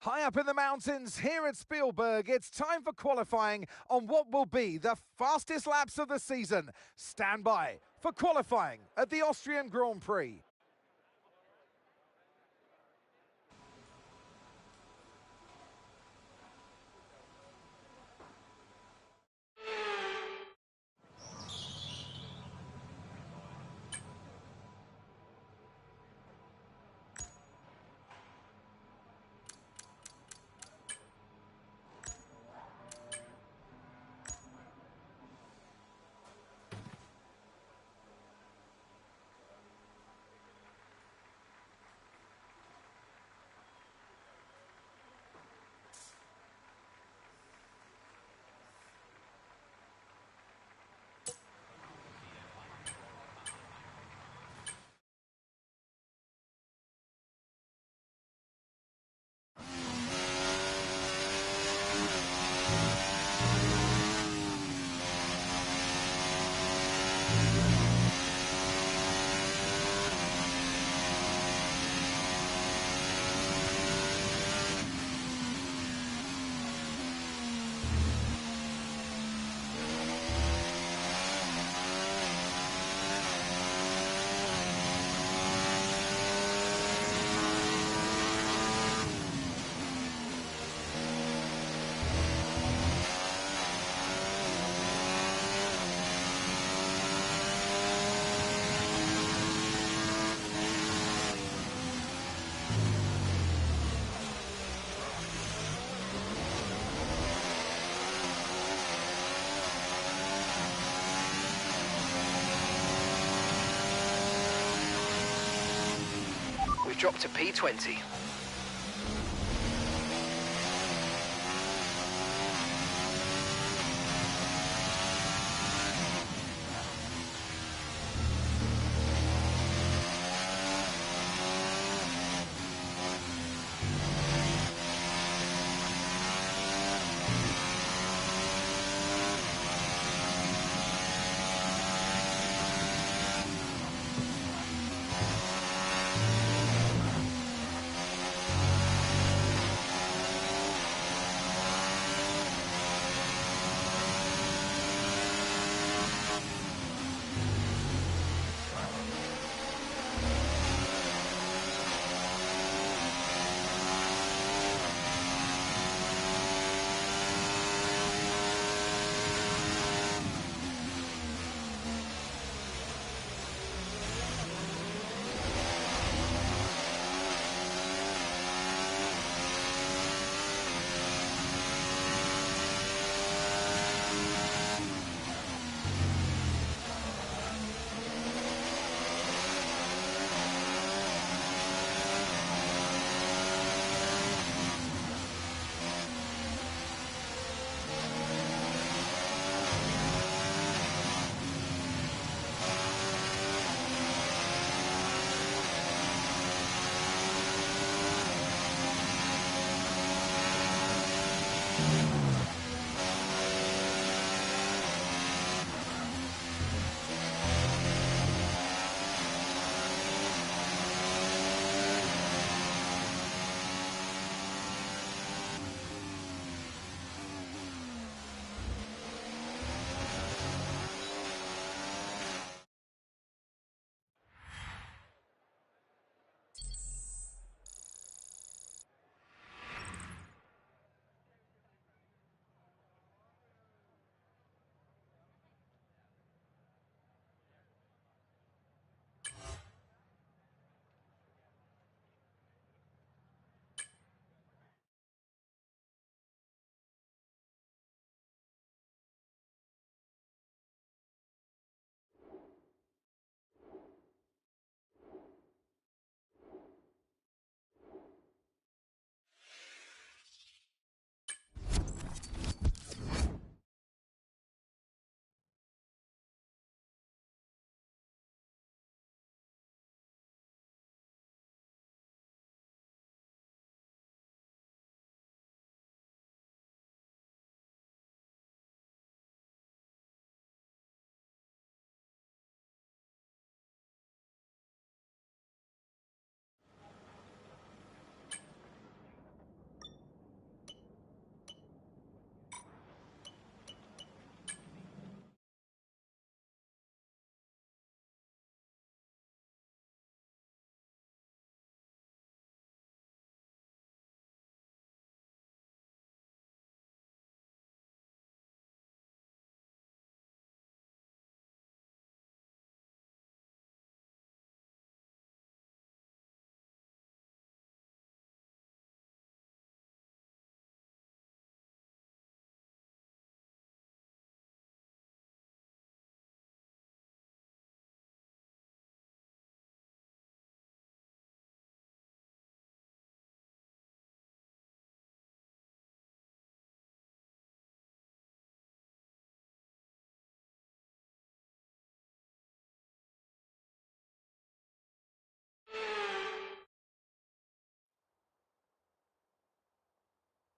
High up in the mountains here at Spielberg, it's time for qualifying on what will be the fastest laps of the season. Stand by for qualifying at the Austrian Grand Prix. We've dropped to P20.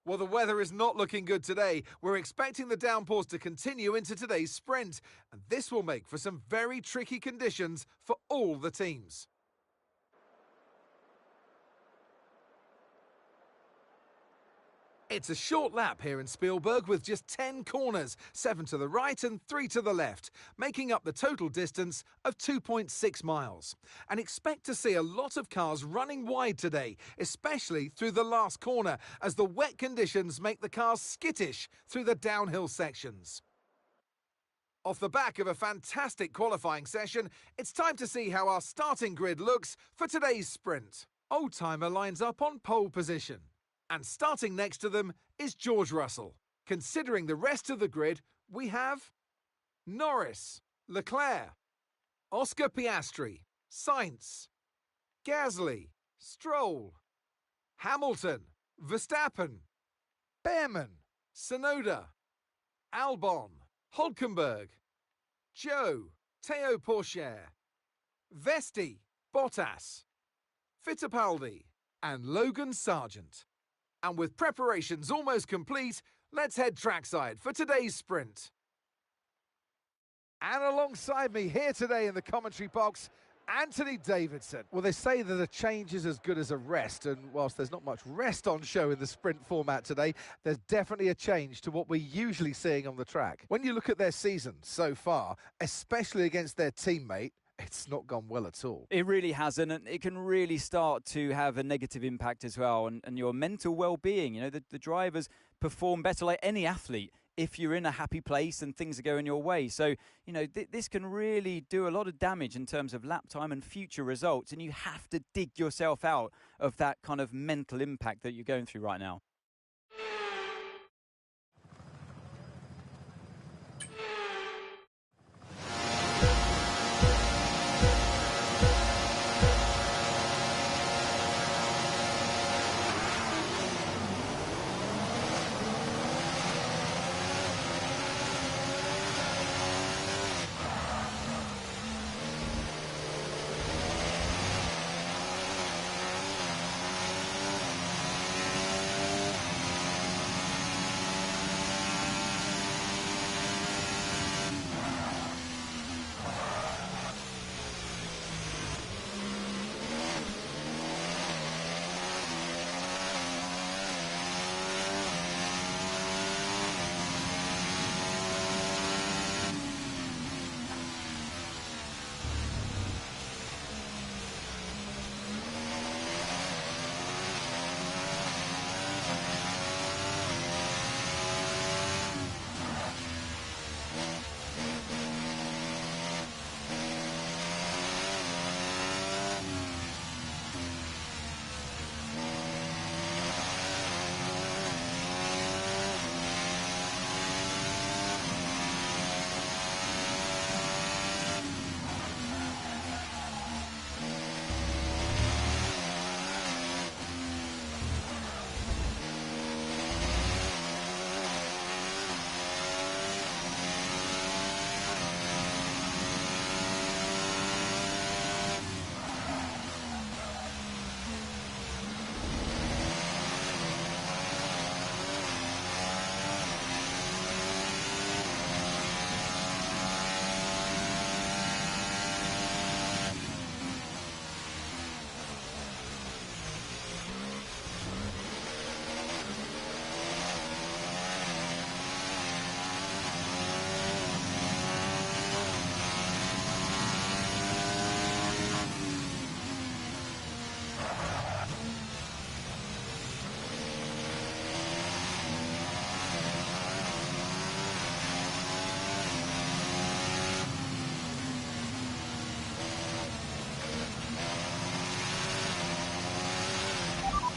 Well, the weather is not looking good today. We're expecting the downpours to continue into today's sprint, and this will make for some very tricky conditions for all the teams. It's a short lap here in Spielberg with just 10 corners, 7 to the right and 3 to the left, making up the total distance of 2.6 miles. And expect to see a lot of cars running wide today, especially through the last corner, as the wet conditions make the cars skittish through the downhill sections. Off the back of a fantastic qualifying session, it's time to see how our starting grid looks for today's sprint. Oldtimer lines up on pole position. And starting next to them is George Russell. Considering the rest of the grid, we have Norris, Leclerc, Oscar Piastri, Sainz, Gasly, Stroll, Hamilton, Verstappen, Behrman, Tsunoda, Albon, Hülkenberg, Zhou, Théo Pourchaire, Vesti, Bottas, Fittipaldi, and Logan Sargent. And with preparations almost complete, let's head trackside for today's sprint. And alongside me here today in the commentary box, Anthony Davidson. Well, they say that a change is as good as a rest, and whilst there's not much rest on show in the sprint format today, there's definitely a change to what we're usually seeing on the track. When you look at their season so far, especially against their teammate, it's not gone well at all. It really hasn't, and it can really start to have a negative impact as well, and your mental well-being. You know, the drivers perform better like any athlete if you're in a happy place and things are going your way. So, you know, this can really do a lot of damage in terms of lap time and future results, and you have to dig yourself out of that kind of mental impact that you're going through right now.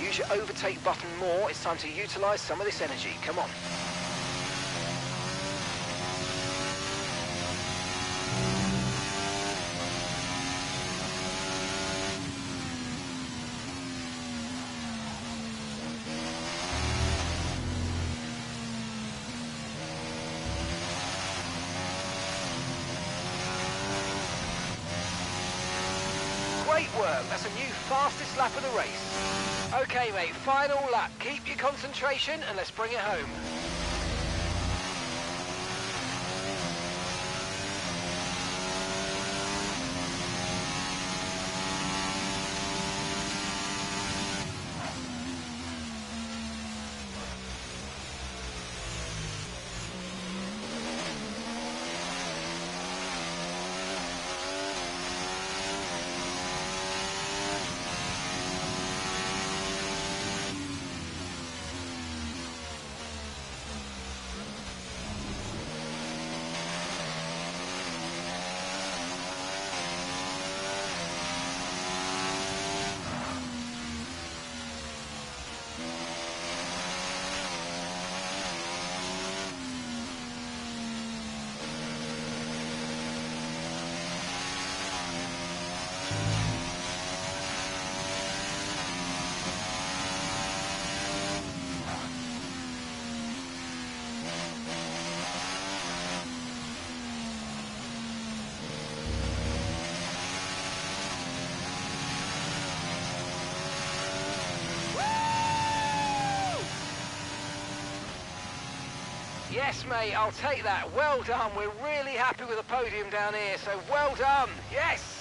Use your overtake button more. It's time to utilise some of this energy. Come on. Great work. That's a new fastest lap of the race. Okay, mate, final lap. Keep your concentration and let's bring it home. Yes, mate, I'll take that. Well done. We're really happy with the podium down here, so well done. Yes!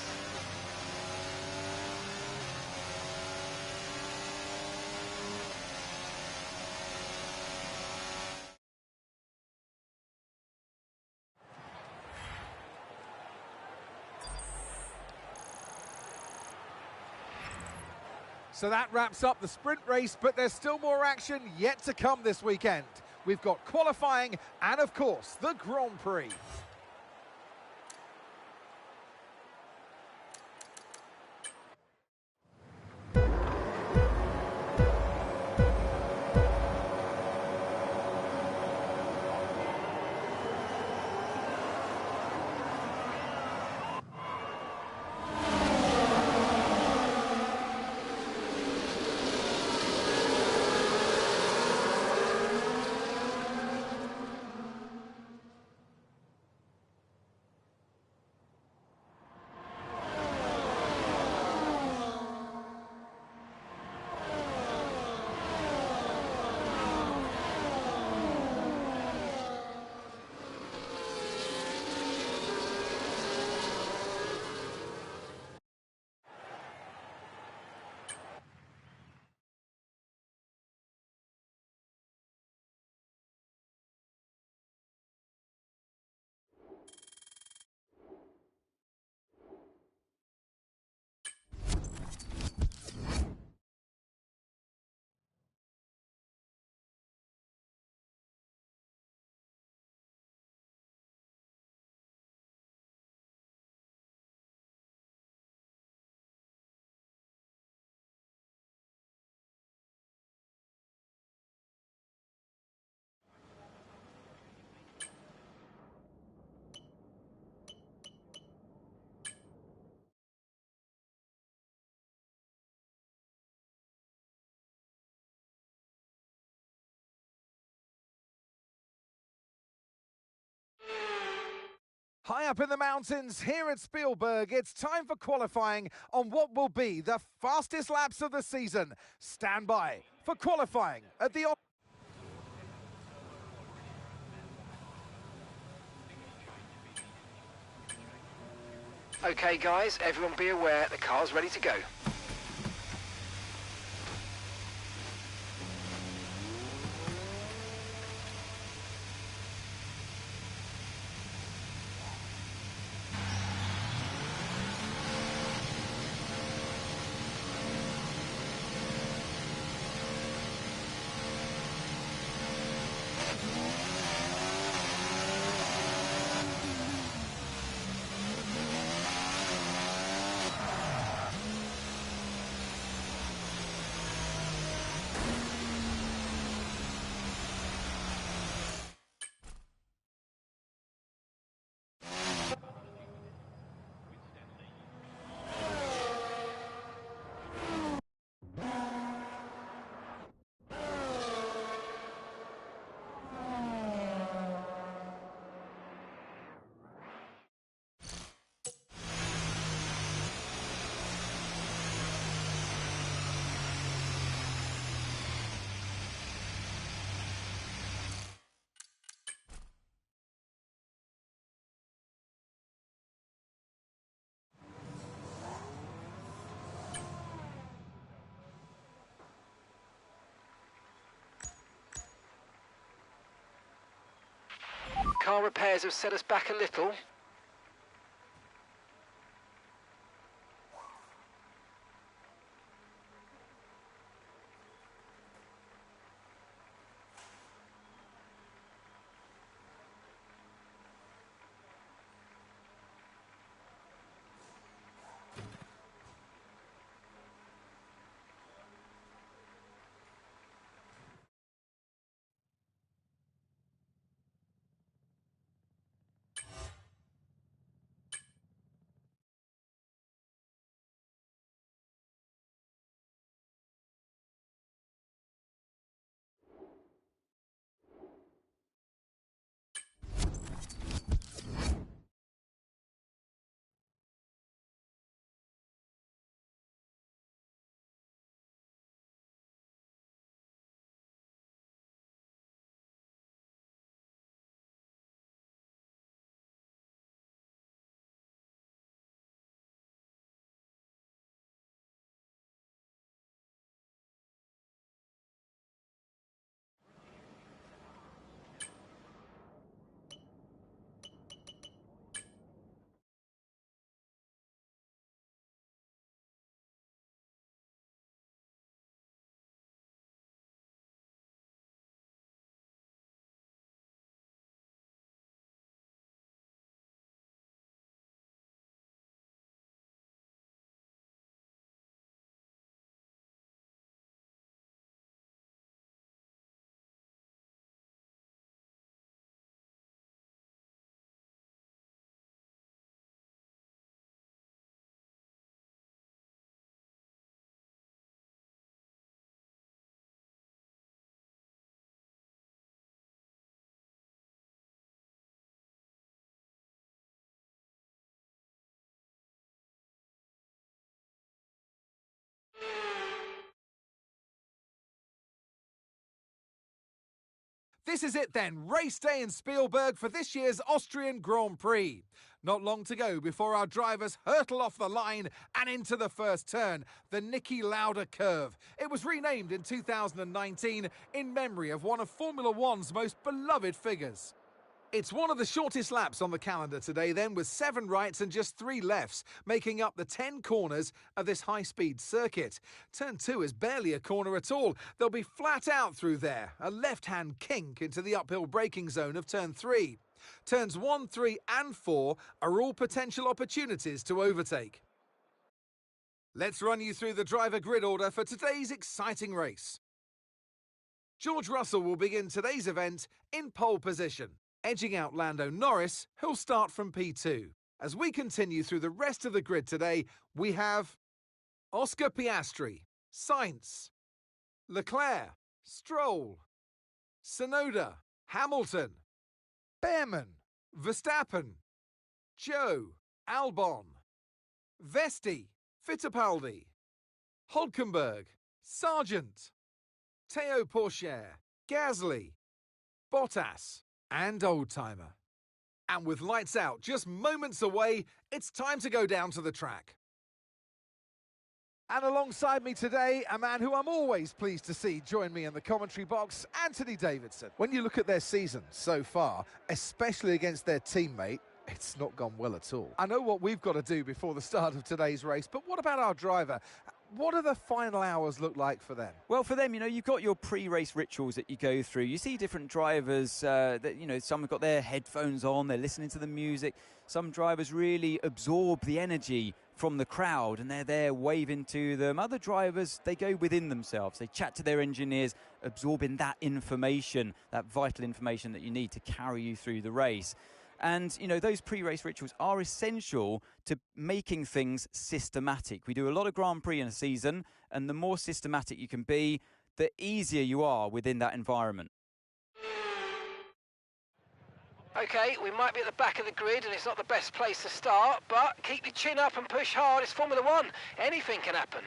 So that wraps up the sprint race, but there's still more action yet to come this weekend. We've got qualifying and, of course, the Grand Prix. High up in the mountains here at Spielberg, it's time for qualifying on what will be the fastest laps of the season. Stand by for qualifying at the... Okay, guys, everyone be aware the car's ready to go. car repairs have set us back a little. This is it then, race day in Spielberg for this year's Austrian Grand Prix. Not long to go before our drivers hurtle off the line and into the first turn, the Niki Lauda curve. It was renamed in 2019 in memory of one of Formula One's most beloved figures. It's one of the shortest laps on the calendar today then, with 7 rights and just 3 lefts, making up the 10 corners of this high-speed circuit. Turn 2 is barely a corner at all. They'll be flat out through there, a left-hand kink into the uphill braking zone of Turn 3. Turns 1, 3 and 4 are all potential opportunities to overtake. Let's run you through the driver grid order for today's exciting race. George Russell will begin today's event in pole position, edging out Lando Norris, who'll start from P2. As we continue through the rest of the grid today, we have Oscar Piastri, Sainz, Leclerc, Stroll, Tsunoda, Hamilton, Behrman, Verstappen, Joe, Albon, Vesti, Fittipaldi, Hulkenberg, Sargent, Théo Pourchaire, Gasly, Bottas, and Oldtimer. And with lights out just moments away, it's time to go down to the track. And alongside me today, a man who I'm always pleased to see join me in the commentary box, Anthony Davidson. When you look at their season so far, especially against their teammate, it's not gone well at all. I know what we've got to do before the start of today's race, but what about our driver? What do the final hours look like for them? Well, for them, you've got your pre-race rituals that you go through. You see different drivers that, some have got their headphones on, they're listening to the music. Some drivers really absorb the energy from the crowd and they're there waving to them. Other drivers, they go within themselves. They chat to their engineers, absorbing that information, that vital information that you need to carry you through the race. And, those pre-race rituals are essential to making things systematic. We do a lot of Grand Prix in a season, and the more systematic you can be, the easier you are within that environment. Okay, we might be at the back of the grid and it's not the best place to start, but keep your chin up and push hard. It's Formula One. Anything can happen.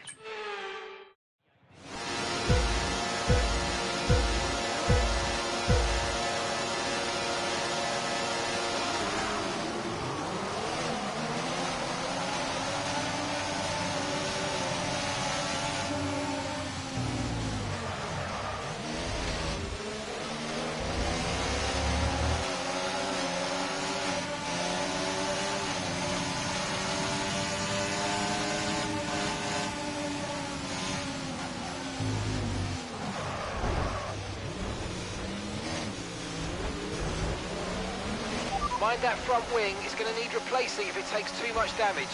Mind that front wing, it's going to need replacing if it takes too much damage.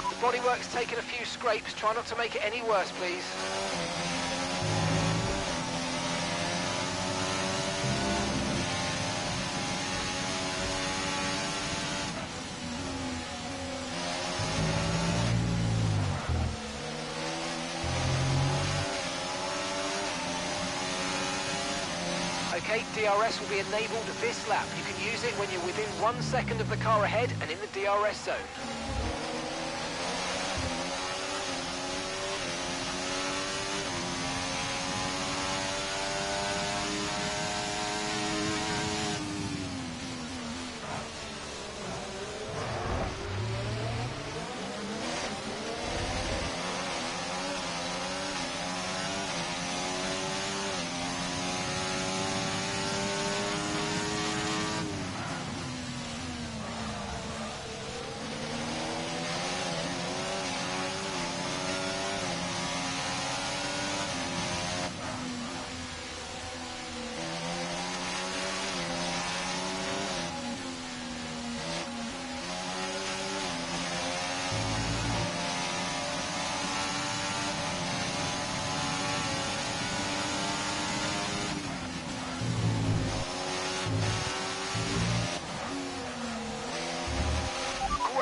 The bodywork's taken a few scrapes, try not to make it any worse, please. Okay, DRS will be enabled this lap. You can use it when you're within 1 second of the car ahead and in the DRS zone.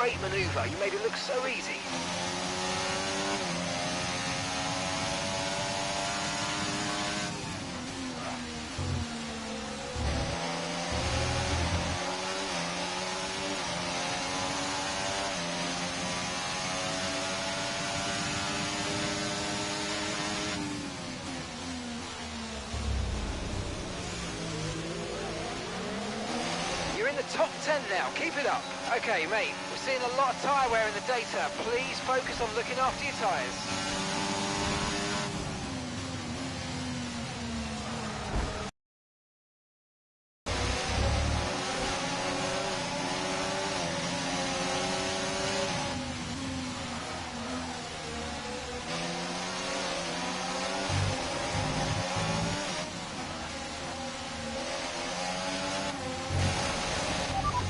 Great manoeuvre, you made it look so easy. You're in the top 10 now, keep it up. Okay, mate, we're seeing a lot of tyre wear in the data. Please focus on looking after your tyres.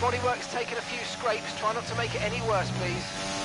Bodywork's taken a few scrapes, try not to make it any worse, please.